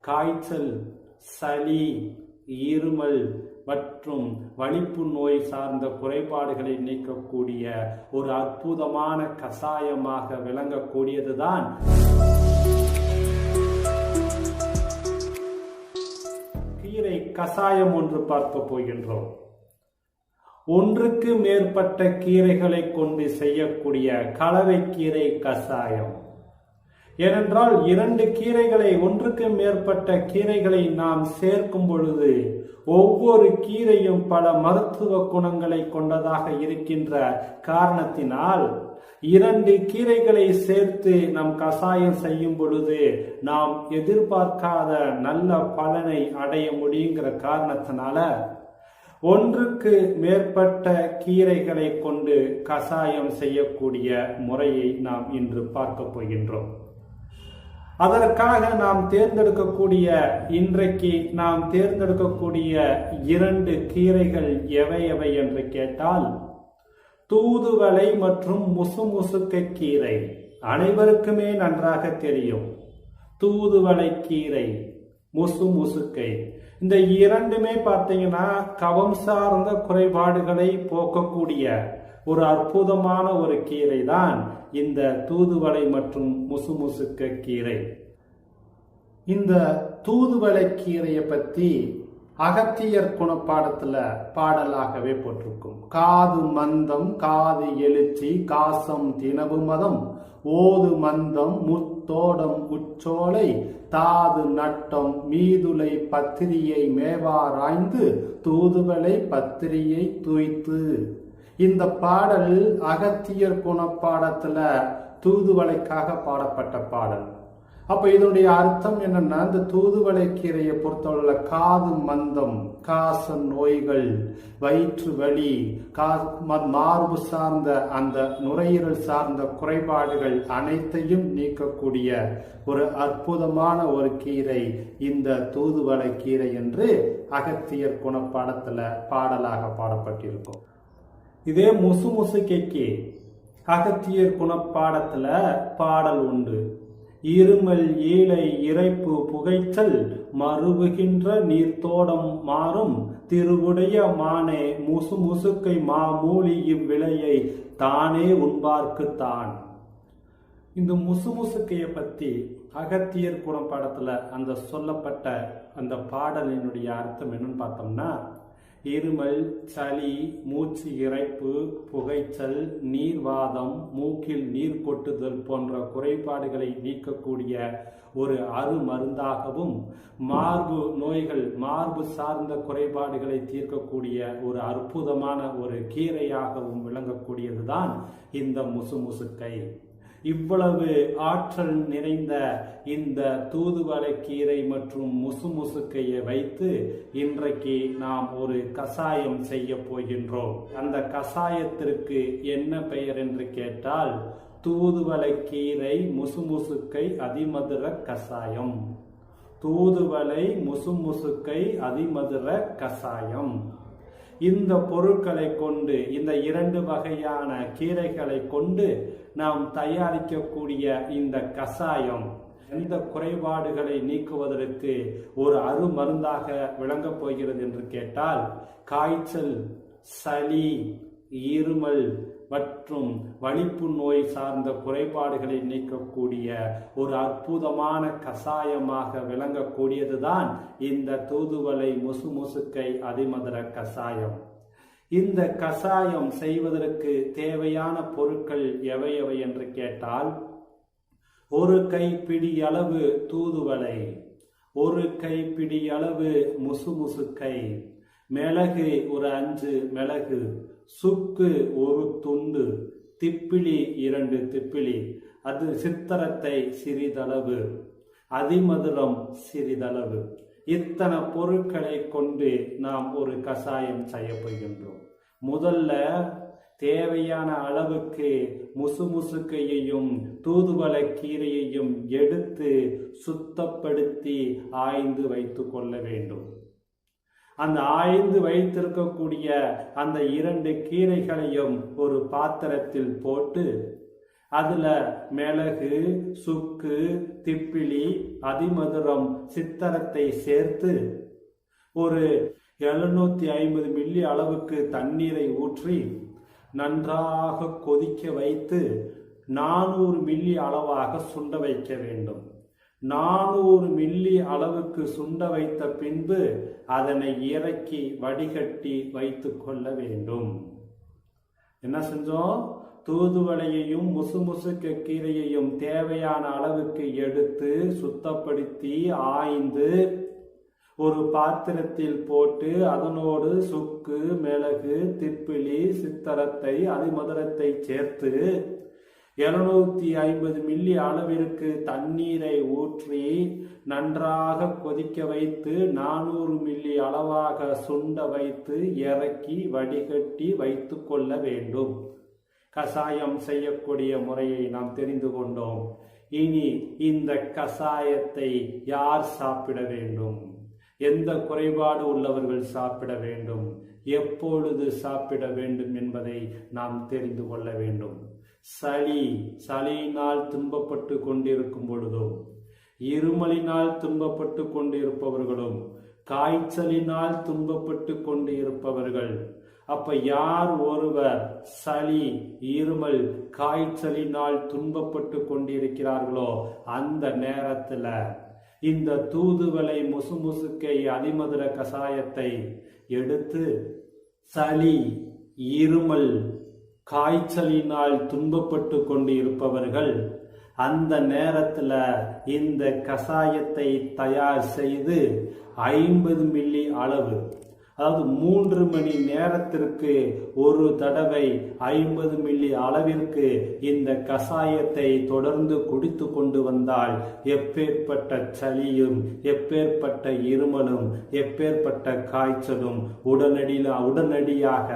காய்ச்சல், சளி, இருமல் மற்றும் வலிப்பு நோய் சார்ந்த குறைபாடுகளை நீக்கக்கூடிய ஒரு அற்புதமான கசாயமாக விளங்கக்கூடியதுதான் கீரை கசாயம் ஒன்று பார்க்க போகின்றோம். ஒன்றுக்கு மேற்பட்ட கீரைகளை கொண்டு செய்யக்கூடிய கலவை கீரை கசாயம். ஏனென்றால் 2 கீரைகளை, ஒன்றுக்கு மேற்பட்ட கீரைகளை நாம் சேர்க்கும் பொழுது ஒவ்வொரு கீரையும் பல மருத்துவ குணங்களை கொண்டதாக இருக்கின்ற காரணத்தினால் 2 கீரைகளை சேர்த்து நம் கசாயம் செய்யும் பொழுது நாம் எதிர்பார்க்காத நல்ல பலனை அடைய முடியுங்கிற காரணத்தினால ஒன்றுக்கு மேற்பட்ட கீரைகளை கொண்டு கசாயம் செய்யக்கூடிய முறையை நாம் இன்று பார்க்க போகின்றோம். அதற்காக இன்றைக்கு நாம் தேர்ந்தெடுக்கக்கூடிய 2 கீரைகள் எவை என்று கேட்டால், தூதுவளை மற்றும் முசுமுசுக்கை கீரை. அனைவருக்குமே நன்றாக தெரியும். தூதுவளை கீரை, முசுமுசுக்கை, இந்த 2மே பார்த்தீங்கன்னா கபம் சார்ந்த குறைபாடுகளை போக்கக்கூடிய ஒரு அற்புதமான ஒரு கீரை தான் இந்த தூதுவளை மற்றும் முசுமுசுக்க கீரை. இந்த தூதுவளை கீரையை பத்தி அகத்தியர் குணப்பாடத்துல பாடலாகவே போட்டிருக்கும். காது மந்தம் காது எழுச்சி காசம் தினவு மதம் ஓது மந்தம் முத்தோடம் உச்சோலை தாது நட்டம் மீதுலை பத்திரியை மேவாராய்ந்து தூதுவளை பத்திரியை துய்த்து. இந்த பாடல் அகத்தியர் குணப்பாடத்துல தூதுவளைக்காக பாடப்பட்ட பாடல். அப்ப இதனுடைய அர்த்தம் என்னன்னா, இந்த தூதுவளை கீரையை பொறுத்தவரை காது மந்தம், காச நோய்கள், வயிற்று வலி, மார்பு சார்ந்த அந்த நுரையீரல் சார்ந்த குறைபாடுகள் அனைத்தையும் நீக்கக்கூடிய ஒரு அற்புதமான ஒரு கீரை இந்த தூதுவளை கீரை என்று அகத்தியர் குணப்பாடத்துல பாடலாக பாடப்பட்டிருக்கும். இதே முசுமுசுக்கைக்கு அகத்தியர் குணப்பாடத்துல பாடல் உண்டு. இருமல் ஈழை இறைப்பு புகைச்சல் மறுவுகின்ற நீர்த்தோடம் மாறும் திருவுடைய மானே முசுமுசுக்கை மாமூலி இவ்விளையை தானே உண்பார்க்குத்தான். இந்த முசுமுசுக்கையை பத்தி அகத்தியர் குணப்பாடத்துல அந்த சொல்லப்பட்ட அந்த பாடலினுடைய அர்த்தம் என்னன்னு பார்த்தோம்னா, இருமல், சளி, மூச்சு இறைப்பு, புகைச்சல், நீர்வாதம், மூக்கில் நீர் கொட்டுதல் போன்ற குறைபாடுகளை நீக்கக்கூடிய ஒரு அருமருந்தாகவும், மார்பு நோய்கள், மார்பு சார்ந்த குறைபாடுகளை தீர்க்கக்கூடிய ஒரு அற்புதமான ஒரு கீரையாகவும் விளங்கக்கூடியதுதான் இந்த முசுமுசுக்கை. இவ்வளவு ஆற்றல் நிறைந்த இந்த தூதுவளை கீரை மற்றும் முசுமுசுக்கையை வைத்து இன்றைக்கு நாம் ஒரு கசாயம் செய்ய போகின்றோம். அந்த கசாயத்திற்கு என்ன பெயர் என்று கேட்டால், தூதுவளை கீரை முசுமுசுக்கை அதிமதுர கசாயம். தூதுவளை முசுமுசுக்கை அதிமதுர கசாயம். இந்த பொருட்களை கொண்டு, இந்த 2 வகையான கீரைகளை கொண்டு நாம் தயாரிக்கக்கூடிய இந்த கசாயம் எந்த குறைபாடுகளை நீக்குவதற்கு ஒரு அருமருந்தாக விளங்கப் போகிறது என்று கேட்டால், காய்ச்சல், சளி, இருமல் மற்றும் வலிப்பு நோய் சார்ந்த குறைபாடுகளை நீக்கக்கூடிய ஒரு அற்புதமான கசாயமாக விளங்கக்கூடியதுதான் இந்த தூதுவளை முசுமுசுக்கை அதிமதுர கசாயம். இந்த கசாயம் செய்வதற்கு தேவையான பொருட்கள் எவை என்று கேட்டால், 1 கைப்பிடி அளவு தூதுவளை, 1 கைப்பிடி அளவு முசுமுசுக்கை, மிளகு ஒரு 5 மிளகு, சுக்கு 1 துண்டு, திப்பிலி 2 திப்பிலி, அது சித்தரத்தை சிறிதளவு, அதிமதுரம் சிறிதளவு. இத்தனை பொருட்களை கொண்டு நாம் ஒரு கசாயம் செய்ய போகின்றோம். முதல்ல தேவையான அளவுக்கு முசுமுசுக்கையையும் தூதுவளை கீரையையும் எடுத்து சுத்தப்படுத்தி ஆய்ந்து வைத்து கொள்ள வேண்டும். அந்த ஆய்ந்து வைத்திருக்கக்கூடிய அந்த 2 கீரைகளையும் ஒரு பாத்திரத்தில் போட்டு அதுல மிளகு, சுக்கு, திப்பிலி, அதிமதுரம், சித்தரத்தை சேர்த்து ஒரு 750 மில்லி அளவுக்கு தண்ணீரை ஊற்றி நன்றாக கொதிக்க வைத்து 400 மில்லி அளவாக சுண்ட வைக்க வேண்டும். 400 மில்லி அளவுக்கு சுண்ட வைத்த பின்பு அதனை இறக்கி வடிகட்டி வைத்துக் கொள்ள வேண்டும். என்ன செஞ்சோம்? தூதுவளையையும் முசுமுசுக்க கீரையையும் தேவையான அளவுக்கு எடுத்து சுத்தப்படுத்தி ஆய்ந்து ஒரு பாத்திரத்தில் போட்டு அதனோடு சுக்கு, மிளகு, திப்பிலி, சித்தரத்தை, அதிமதுரத்தை சேர்த்து 750 மில்லி அளவிற்கு தண்ணீரை ஊற்றி நன்றாக கொதிக்க வைத்து 400 மில்லி அளவாக சுண்ட வைத்து இறக்கி வடிகட்டி வைத்து கொள்ள வேண்டும். கசாயம் செய்யக்கூடிய முறையை நாம் தெரிந்து கொண்டோம். இனி இந்த கசாயத்தை யார் சாப்பிட வேண்டும்? எந்த குறைபாடு உள்ளவர்கள் சாப்பிட வேண்டும்? எப்பொழுது சாப்பிட வேண்டும் என்பதை நாம் தெரிந்து கொள்ள வேண்டும். சளியினால் துன்பப்பட்டு கொண்டிருக்கும் பொழுதும், இருமலினால் துன்பப்பட்டு கொண்டிருப்பவர்களும், காய்ச்சலினால் துன்பப்பட்டு கொண்டு இருப்பவர்கள், அப்ப யார் ஒருவர் சளி, இருமல், காய்ச்சலினால் துன்பப்பட்டு கொண்டிருக்கிறார்களோ அந்த நேரத்துல இந்த தூதுவளை, முசுமுசுக்கை, அதிமதுர கசாயத்தை எடுத்து சளி, இருமல், காய்ச்சலினால் துன்பப்பட்டு கொண்டு இருப்பவர்கள் அந்த நேரத்துல இந்த கசாயத்தை தயார் செய்து 50 மில்லி அளவு, அதாவது 3 மணி நேரத்திற்கு ஒரு தடவை 50 மில்லி அளவிற்கு இந்த கசாயத்தை தொடர்ந்து குடித்து கொண்டு வந்தால் எப்பேற்பட்ட சளியும், எப்பேற்பட்ட இருமலும், எப்பேற்பட்ட காய்ச்சலும் உடனடியாக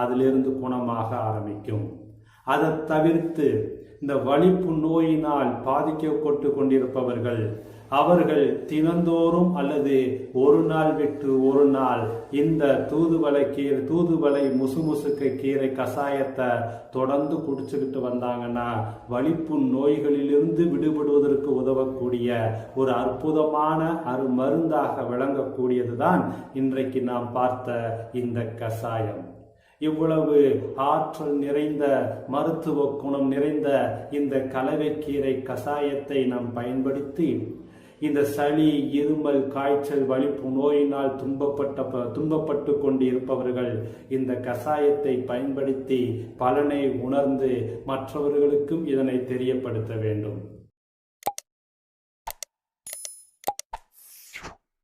அதிலிருந்து குணமாக ஆரம்பிக்கும். அதை தவிர்த்து இந்த வலிப்பு நோயினால் பாதிக்கப்பட்டு கொண்டிருப்பவர்கள் அவர்கள் தினந்தோறும் அல்லது ஒரு நாள் விட்டு ஒரு நாள் இந்த தூதுவளை முசுமுசுக்கு கீரை கசாயத்தை தொடர்ந்து குடிச்சுக்கிட்டு வந்தாங்கன்னா வலிப்பு நோய்களிலிருந்து விடுபடுவதற்கு உதவக்கூடிய ஒரு அற்புதமான மருந்தாக விளங்கக்கூடியதுதான் இன்றைக்கு நாம் பார்த்த இந்த கசாயம். இவ்வளவு ஆற்றல் நிறைந்த, மருத்துவ குணம் நிறைந்த இந்த கலவைக்கீரை கசாயத்தை நாம் பயன்படுத்தி இந்த சளி, இருமல், காய்ச்சல், வலிப்பு நோயினால் துன்பப்பட்டு கொண்டு இருப்பவர்கள் இந்த கசாயத்தை பயன்படுத்தி பலனை உணர்ந்து மற்றவர்களுக்கும் இதனை தெரியப்படுத்த வேண்டும்.